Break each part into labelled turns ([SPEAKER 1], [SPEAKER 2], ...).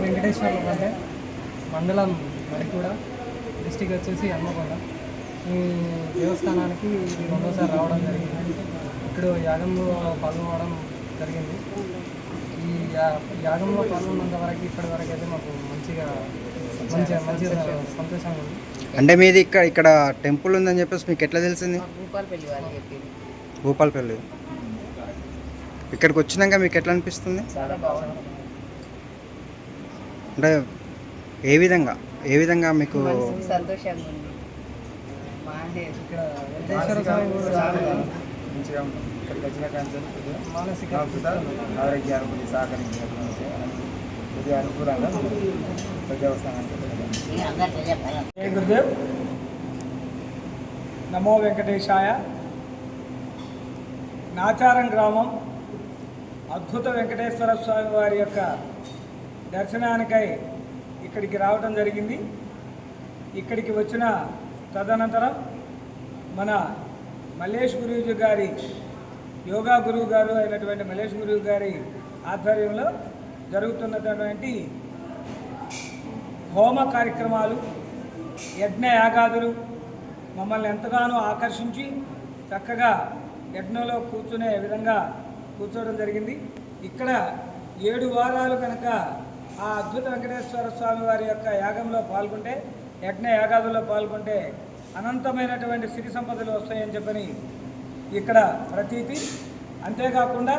[SPEAKER 1] వెంకటేశ్వర్ల అంటే మండలం మరికూడ, డిస్టిక్ వచ్చేసి హన్మకొండ. ఈ దేవస్థానానికి ఇది రెండోసారి రావడం జరిగింది. ఇక్కడ యాగంలో పాల్గొనడం జరిగింది. ఈ యాగంలో పాల్గొన్నంత వరకు ఇప్పటి వరకు అయితే మాకు మంచిగా సంతోషంగా ఉంది.
[SPEAKER 2] అంటే మీది ఇక్కడ టెంపుల్ ఉందని చెప్పేసి మీకు ఎట్లా తెలిసింది?
[SPEAKER 3] భూపాలపల్లి వాళ్ళు చెప్పింది.
[SPEAKER 2] భూపాలపల్లి. ఇక్కడికి వచ్చినాక మీకు ఎట్లా అనిపిస్తుంది? అంటే ఏ విధంగా మీకు
[SPEAKER 3] సంతోషంగా ఉంది.
[SPEAKER 1] ఇక్కడ వెంకటేశ్వర స్వామి
[SPEAKER 4] మంచిగా ఇక్కడికి వచ్చిన కానీ మానసిక ఆరోగ్యాన్ని సహకరించినటువంటి కొద్దిగా అనుకూలంగా దేవస్థానానికి.
[SPEAKER 5] జై గురుదేవ్. నమో వెంకటేశాయ. నాచారం గ్రామం అద్భుత వెంకటేశ్వర స్వామి వారి యొక్క దర్శనానికై ఇక్కడికి రావడం జరిగింది. ఇక్కడికి వచ్చిన తదనంతరం మన మల్లేష్ గురూజీ గారి యోగా గురువు గారు అయినటువంటి మల్లేష్ గురువు గారి ఆధ్వర్యంలో జరుగుతున్నటువంటి హోమ కార్యక్రమాలు, యజ్ఞ యాగాదులు మమ్మల్ని ఎంతగానో ఆకర్షించి చక్కగా యజ్ఞంలో కూర్చునే విధంగా కూర్చోవడం జరిగింది. ఇక్కడ 7 వారాలు కనుక ఆ అద్భుత వెంకటేశ్వర స్వామి వారి యొక్క యాగంలో పాల్గొంటే, యజ్ఞ యాగాదుల్లో పాల్గొంటే అనంతమైనటువంటి సిరి సంపదలు వస్తాయని చెప్పని ఇక్కడ ప్రతీతి. అంతేకాకుండా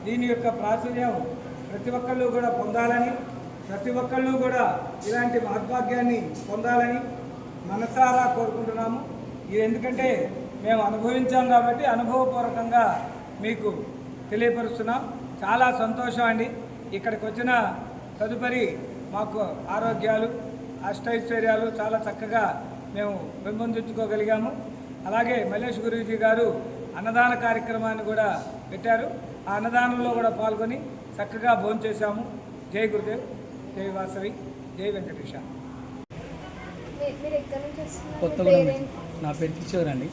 [SPEAKER 5] దీని యొక్క ప్రాచుర్యం ప్రతి ఒక్కళ్ళు కూడా పొందాలని, ప్రతి ఒక్కళ్ళు కూడా ఇలాంటి మహద్భాగ్యాన్ని పొందాలని మనసారా కోరుకుంటున్నాము. ఇది ఎందుకంటే మేము అనుభవించాం కాబట్టి అనుభవపూర్వకంగా మీకు తెలియపరుస్తున్నాం. చాలా సంతోషం అండి. ఇక్కడికి వచ్చిన తదుపరి మాకు ఆరోగ్యాలు, అష్టైశ్వర్యాలు చాలా చక్కగా మేము పెంపొందించుకోగలిగాము. అలాగే మల్లేష్ గురూజీ గారు అన్నదాన కార్యక్రమాన్ని కూడా పెట్టారు. ఆ అన్నదానంలో కూడా పాల్గొని చక్కగా భోంచేశాము. జై గురుదేవ్, జై వాసవి, జై వెంకటేశ.
[SPEAKER 1] కొత్తగూడెం. నా పేరు కిషోర్ అండి.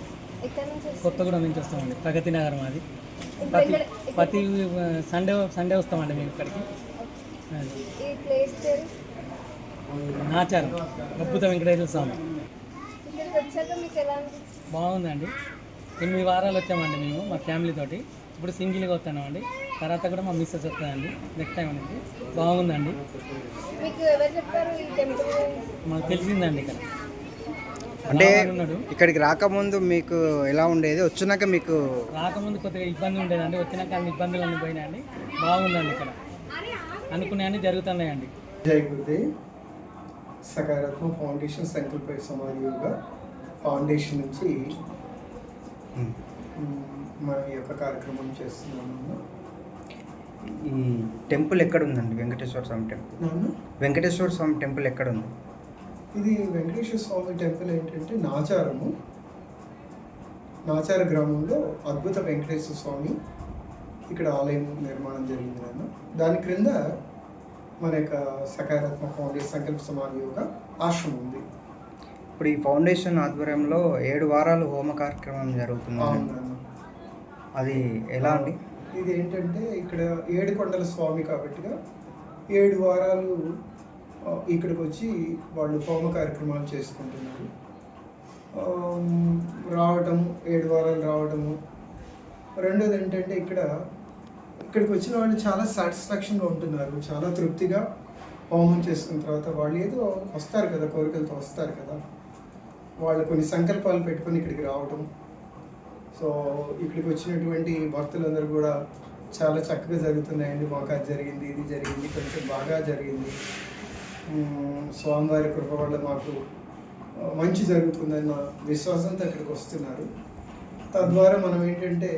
[SPEAKER 1] కొత్తగూడెం నుంచి వస్తామండి. ప్రగతి నగరం అది. ప్రతి సండే వస్తామండి మేము ఇక్కడికి. నాచారం అద్భుత వెంకటేశ్వర స్వామి. బాగుందండి. 8 వారాలు వచ్చామండి మేము మా ఫ్యామిలీ తోటి. ఇప్పుడు సింగిల్గా వస్తున్నామండి. తర్వాత కూడా మా మిస్సెస్ వస్తుందండి నెక్స్ట్ టైం అనేది. బాగుందండి. మాకు తెలిసిందండి ఇక్కడ.
[SPEAKER 2] అంటే ఇక్కడికి రాకముందు మీకు ఎలా ఉండేది, వచ్చినాక మీకు?
[SPEAKER 1] రాకముందు కొద్దిగా ఇబ్బంది ఉండేదండి, వచ్చినాక అన్ని ఇబ్బందులు అన్నీ పోయినాయండి. బాగుందండి. ఇక్కడ అనుకునేవన్నీ జరుగుతున్నాయండి.
[SPEAKER 4] జై గురుదేవ్. సకారాత్మక ఫౌండేషన్ సంకల్ప సమాధి యోగా ఫౌండేషన్ నుంచి మన యొక్క కార్యక్రమం చేస్తున్నాము.
[SPEAKER 2] ఈ టెంపుల్ ఎక్కడ ఉందండి? వెంకటేశ్వర స్వామి టెంపుల్. వెంకటేశ్వర స్వామి టెంపుల్ ఎక్కడ ఉంది?
[SPEAKER 4] ఇది వెంకటేశ్వర స్వామి టెంపుల్ ఏంటంటే నాచార గ్రామంలో అద్భుత వెంకటేశ్వర స్వామి ఇక్కడ ఆలయం నిర్మాణం జరిగింది నాన్న. దాని క్రింద మన యొక్క సకారాత్మక ఫౌండేషన్ సంకల్ప సమాధి యోగ ఆశ్రమం ఉంది.
[SPEAKER 2] ఇప్పుడు ఈ ఫౌండేషన్ ఆధ్వర్యంలో 7 వారాలు హోమ కార్యక్రమం జరుగుతుంది. అది ఎలా అండి?
[SPEAKER 4] ఇది ఏంటంటే ఇక్కడ 7 కొండల స్వామి కాబట్టిగా 7 వారాలు ఇక్కడికి వచ్చి వాళ్ళు హోమ కార్యక్రమాలు చేసుకుంటున్నారు. రావటము 7 వారాలు రావడము. రెండోది ఏంటంటే ఇక్కడికి వచ్చిన వాళ్ళు చాలా సాటిస్ఫాక్షన్గా ఉంటున్నారు, చాలా తృప్తిగా హోమం చేసుకున్న తర్వాత. వాళ్ళు ఏదో వస్తారు కదా, కోరికలతో వస్తారు కదా, వాళ్ళు కొన్ని సంకల్పాలు పెట్టుకొని ఇక్కడికి రావటం. సో ఇక్కడికి వచ్చినటువంటి భక్తులందరూ కూడా చాలా చక్కగా జరుగుతున్నాయండి. మాకు అది జరిగింది, ఇది జరిగింది, కొంచెం బాగా జరిగింది, స్వామివారి కృప వల్ల మాకు మంచి జరుగుతుందన్న విశ్వాసంతో ఇక్కడికి వస్తున్నారు. తద్వారా మనం ఏంటంటే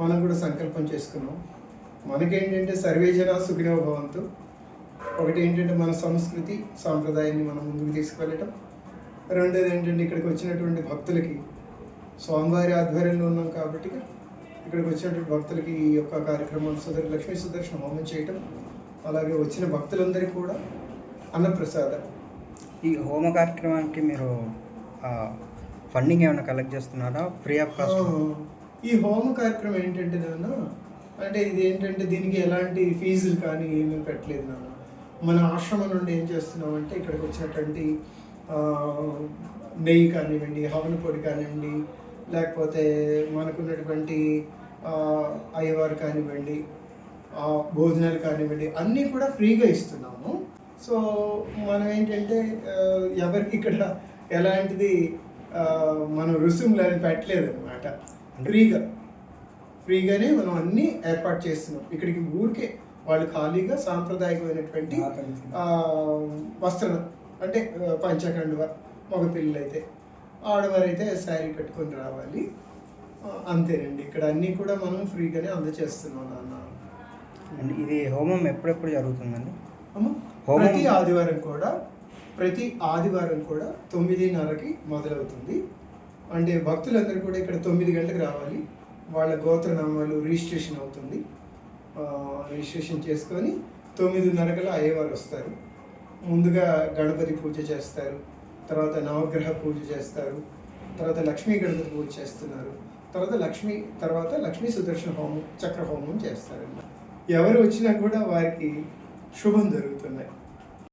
[SPEAKER 4] మనం కూడా సంకల్పం చేసుకున్నాం. మనకేంటంటే సర్వేజన సుఖినో భవంతు. ఒకటి ఏంటంటే మన సంస్కృతి సాంప్రదాయాన్ని మనం ముందుకు తీసుకువెళ్ళటం. రెండోది ఏంటంటే ఇక్కడికి వచ్చినటువంటి భక్తులకి స్వామివారి ఆధ్వర్యంలో ఉన్నాం కాబట్టి ఇక్కడికి వచ్చినటువంటి భక్తులకి ఈ యొక్క కార్యక్రమం లక్ష్మీ సుదర్శన హోమం చేయటం, అలాగే వచ్చిన భక్తులందరికీ కూడా అన్నప్రసాద
[SPEAKER 2] ఈ హోమ కార్యక్రమానికి మీరు ఫండింగ్ ఏమైనా కలెక్ట్ చేస్తున్నారా? Free of cost?
[SPEAKER 4] ఈ హోమ కార్యక్రమం ఏంటంటే నాన్న, అంటే ఇది ఏంటంటే దీనికి ఎలాంటి ఫీజులు కానీ ఏమీ పెట్టలేదు నాన్న. మన ఆశ్రమం నుండి ఏం చేస్తున్నామంటే ఇక్కడికి వచ్చినటువంటి నెయ్యి కానివ్వండి, హవన పొడి కానివ్వండి, లేకపోతే మనకున్నటువంటి అయ్యవారు కానివ్వండి, భోజనాలు కానివ్వండి, అన్నీ కూడా ఫ్రీగా ఇస్తున్నాము. సో మనం ఏంటంటే ఎవరికి ఇక్కడ ఎలాంటిది మనం రుసుములు అని పెట్టలేదు అనమాట. ఫ్రీగానే మనం అన్నీ ఏర్పాటు చేస్తున్నాం. ఇక్కడికి ఊరికే వాళ్ళు ఖాళీగా సాంప్రదాయకమైనటువంటి వస్త్రం అంటే పంచకండువ, మగ పిల్లలైతే, ఆడవారైతే శారీ కట్టుకొని రావాలి, అంతేనండి. ఇక్కడ అన్నీ కూడా మనం ఫ్రీగానే అందజేస్తున్నాం నాన్న.
[SPEAKER 2] అండ్ ఇది హోమం ఎప్పుడెప్పుడు జరుగుతుందండి?
[SPEAKER 4] ప్రతి ఆదివారం కూడా 9:30కి మొదలవుతుంది. అంటే భక్తులందరూ కూడా ఇక్కడ 9 గంటలకు రావాలి. వాళ్ళ గోత్రనామాలు రిజిస్ట్రేషన్ అవుతుంది. రిజిస్ట్రేషన్ చేసుకొని 9:30కల్లా అయ్యేవారు వస్తారు. ముందుగా గణపతి పూజ చేస్తారు, తర్వాత నవగ్రహ పూజ చేస్తారు, తర్వాత లక్ష్మీ గణపతి పూజ చేస్తున్నారు, తర్వాత లక్ష్మీ సుదర్శన హోమం, చక్ర హోమం చేస్తారు. ఎవరు వచ్చినా కూడా వారికి శుభం జరుగుతున్నాయి.